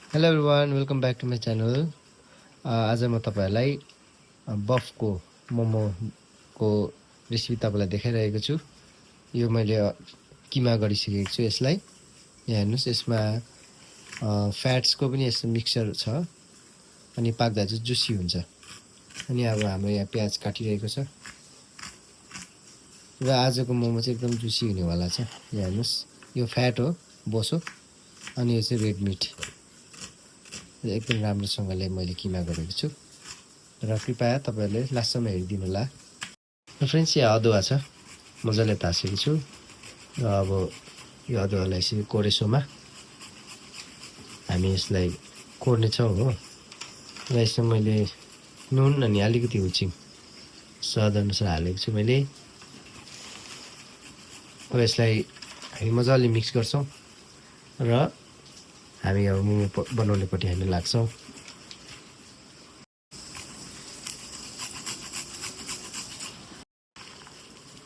Hello everyone welcome back to my channel. आज म तपाईँहरूलाई बफको मोमोको रेसिपी तपाईँलाई देखाइरहेको छु। यो मैले किमा गरिसकेको छु। यसलाई यहाँ हेर्नुहोस्, यसमा फ्याट्सको पनि यस्तो मिक्सचर छ अनि पाक्दा चाहिँ जुसी हुन्छ। अनि अब हाम्रो यहाँ प्याज काटिरहेको छ र आजको मोमो चाहिँ एकदम जुसी हुनेवाला छ। यहाँ हेर्नुहोस्, यो फ्याट हो, बोसो, अनि यो चाहिँ रेड मिट एकदम राम्रोसँगले मैले किमा गरेको छु र कृपया तपाईँहरूले लास्टसम्म हेरिदिनु होला। र फ्रेन्ड्स, यहाँ अदुवा छ, मजाले तासेको छु र अब यो अदुवालाई यसरी कोरेसोमा हामी यसलाई कोर्नेछौँ हो। र यसमा मैले नुन अनि अलिकति हुचिङ स्वादअनुसार हालेको छु मैले। अब यसलाई हामी मजाले मिक्स गर्छौँ र हामी अब मोमो बनाउनेपट्टि हामी लाग्छौँ।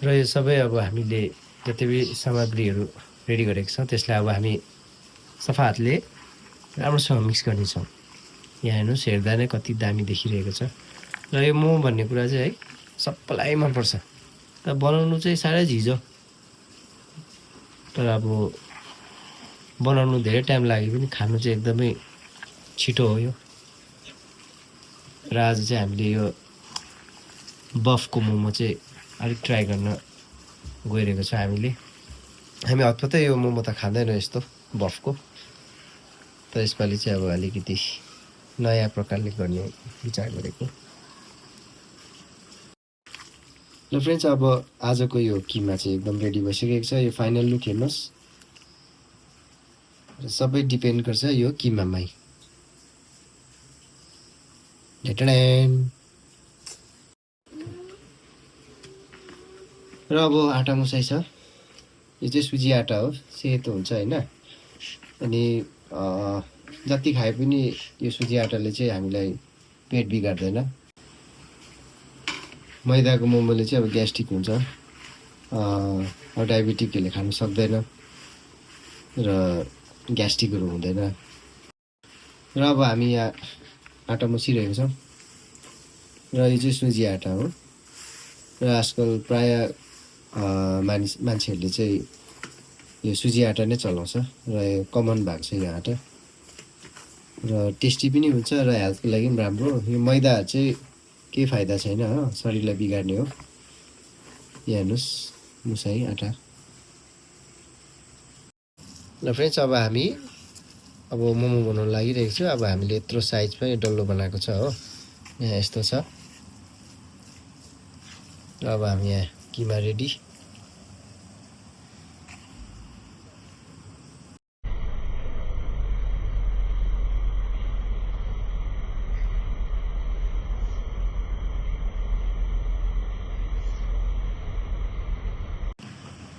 र यो सबै अब हामीले जति पनि सामग्रीहरू रेडी गरेको छौँ त्यसलाई अब हामी सफा हातले राम्रोसँग मिक्स गर्नेछौँ। यहाँ हेर्नुहोस्, हेर्दा नै कति दामी देखिरहेको छ। र यो मोमो भन्ने कुरा चाहिँ है सबैलाई मनपर्छ, तर बनाउनु चाहिँ साह्रै झिजो, तर अब बनाउनु धेरै टाइम लाग्यो पनि खानु चाहिँ एकदमै छिटो हो यो। र आज चाहिँ हामीले यो बफको मोमो चाहिँ अलिक ट्राई गर्न गइरहेको छ हामी हतपतै यो मोमो त खाँदैनौँ यस्तो बफको, तर यसपालि चाहिँ अब अलिकति नयाँ प्रकारले गर्ने विचार गरेको। ल फ्रेन्ड्स, अब आजको यो किमा चाहिँ एकदम रेडी भइसकेको छ। यो फाइनल लुक हेर्नुहोस्, र सबै डिपेन्ड गर्छ यो किमामै। र अब आँटा मुसाइ छ, यो चाहिँ सुजी आँटा हो, सेतो हुन्छ होइन। अनि जति खाए पनि यो सुजी आँटाले चाहिँ हामीलाई पेट बिगार्दैन। मैदाको मोमोले चाहिँ अब ग्यास्ट्रिक हुन्छ, डायबिटिकहरूले खानु सक्दैन र ग्यास्ट्रिकहरू हुँदैन। र अब हामी यहाँ आँटा मुसिरहेको छौँ र यो चाहिँ सुजी आँटा हो। र आजकल प्रायः मान्छेहरूले चाहिँ यो सुजी आँटा नै चलाउँछ र यो कमन भएको छ यो आँटा, र टेस्टी पनि हुन्छ र हेल्थको लागि पनि राम्रो। यो मैदा चाहिँ केही फाइदा छैन हो, शरीरलाई बिगार्ने हो। यहाँ हेर्नुहोस् मुसाई आँटा। ल फ्रेन्ड्स, अब हामी मोमो बनाउन लागिरहेको छु। अब हामीले यत्रो साइज पनि डल्लो बनाएको छ हो, यहाँ यस्तो छ। र अब हामी यहाँ किमा रेडी।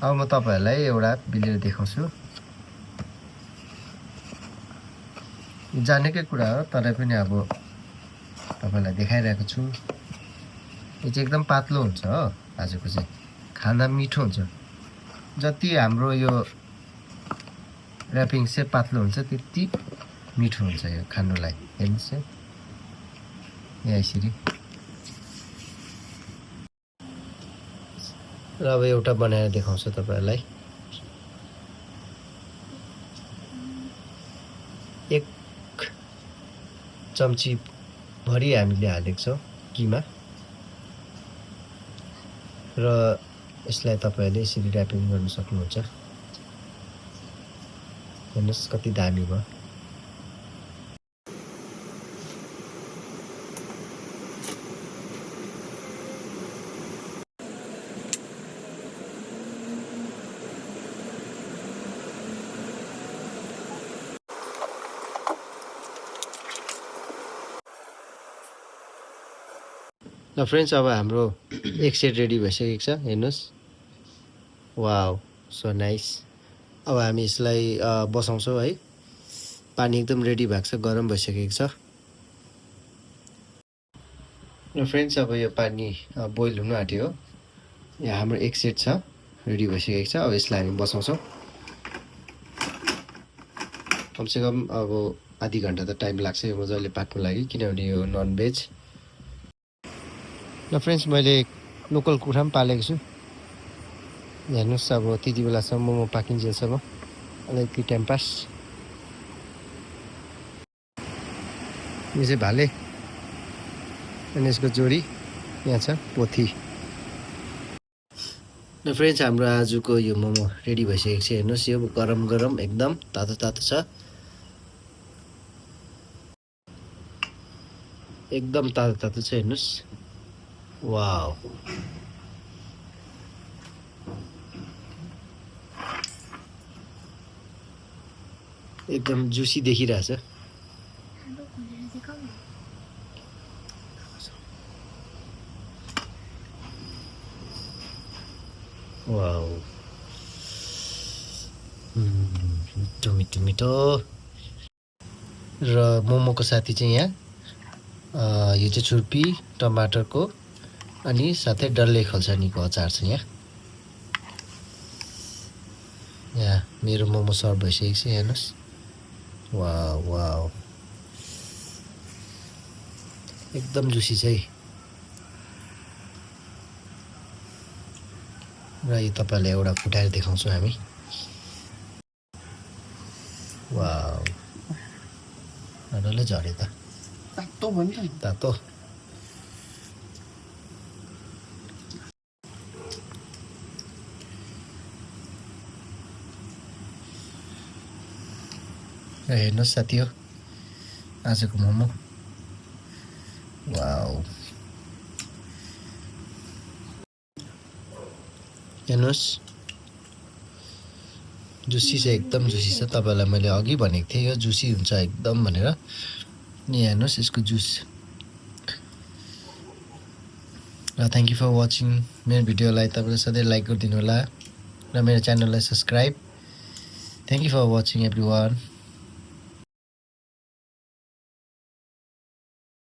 अब म तपाईँहरूलाई एउटा भिडियो देखाउँछु। जानेकै कुरा हो तर पनि अब तपाईँलाई देखाइरहेको छु। यो चाहिँ एकदम पातलो हुन्छ हो, आजको चाहिँ खाँदा मिठो हुन्छ। जति हाम्रो यो ऱ्यापिङ चाहिँ पातलो हुन्छ त्यति मिठो हुन्छ यो खानुलाई। हेर्नुहोस् है, यहाँ यसरी। र अब एउटा बनाएर देखाउँछु तपाईँहरूलाई। एक चम्ची भरि हामीले हालेको छौँ किमा, र यसलाई तपाईँहरूले यसरी ऱ्यापिङ गर्न सक्नुहुन्छ। हेर्नुहोस् कति दामी भयो। ल फ्रेन्ड्स, अब हाम्रो एक सेट रेडी भइसकेको छ, हेर्नुहोस्। Wow, so nice. अब हामी यसलाई बसाउँछौँ है। पानी एकदम रेडी भएको छ, गरम भइसकेको छ। र फ्रेन्ड्स, अब यो पानी बोइल हुनु आँट्यो हो। यहाँ हाम्रो एक सेट छ, रेडी भइसकेको छ। अब यसलाई हामी बसाउँछौँ। कमसेकम अब आधी घन्टा त टाइम लाग्छ यो मजाले पाक्नु लागि, किनभने यो नन भेज। ल फ्रेन्ड्स, मैले लोकल कुखुरा पनि पालेको छु। हेर्नुहोस्, अब त्यति बेलासम्म मोमो पाकिन्जेलसम्म अलिकति टाइम पास। यो चाहिँ भाले अनि यसको जोडी यहाँ छ पोथी। ल फ्रेन्ड्स, हाम्रो आजको यो मोमो रेडी भइसकेको छ। हेर्नुहोस्, यो गरम गरम एकदम तातो तातो छ, एकदम तातो तातो छ। हेर्नुहोस्, वाउ, एकदम जुसी देखिरहेछ। वाउ, मिठो मिठो मिठो। र मोमोको साथी चाहिँ यहाँ यो चाहिँ छुर्पी टमाटरको अनि साथै डल्ले खोर्सानीको अचार छ। यहाँ मेरो मोमो सर्भ भइसकेको छ। हेर्नुहोस्, वाउ वाउ, एकदम जुसी छ है। र यो तपाईँलाई एउटा फुटाएर देखाउँछौँ हामी। वाउ, डल्लै झऱ्यो त, तातो भयो नि तातो। र हेर्नुहोस् साथी, हो आजको मोमो। वाउ, हेर्नुहोस्, जुसी चाहिँ एकदम जुसी छ। तपाईँलाई मैले अघि भनेको थिएँ यो जुसी हुन्छ एकदम भनेर। नि हेर्नुहोस् यसको जुस। र थ्याङ्क यू फर वाचिङ। मेरो भिडियोलाई तपाईँले सधैँ लाइक गरिदिनु होला र मेरो च्यानललाई subscribe. Thank you for watching every one.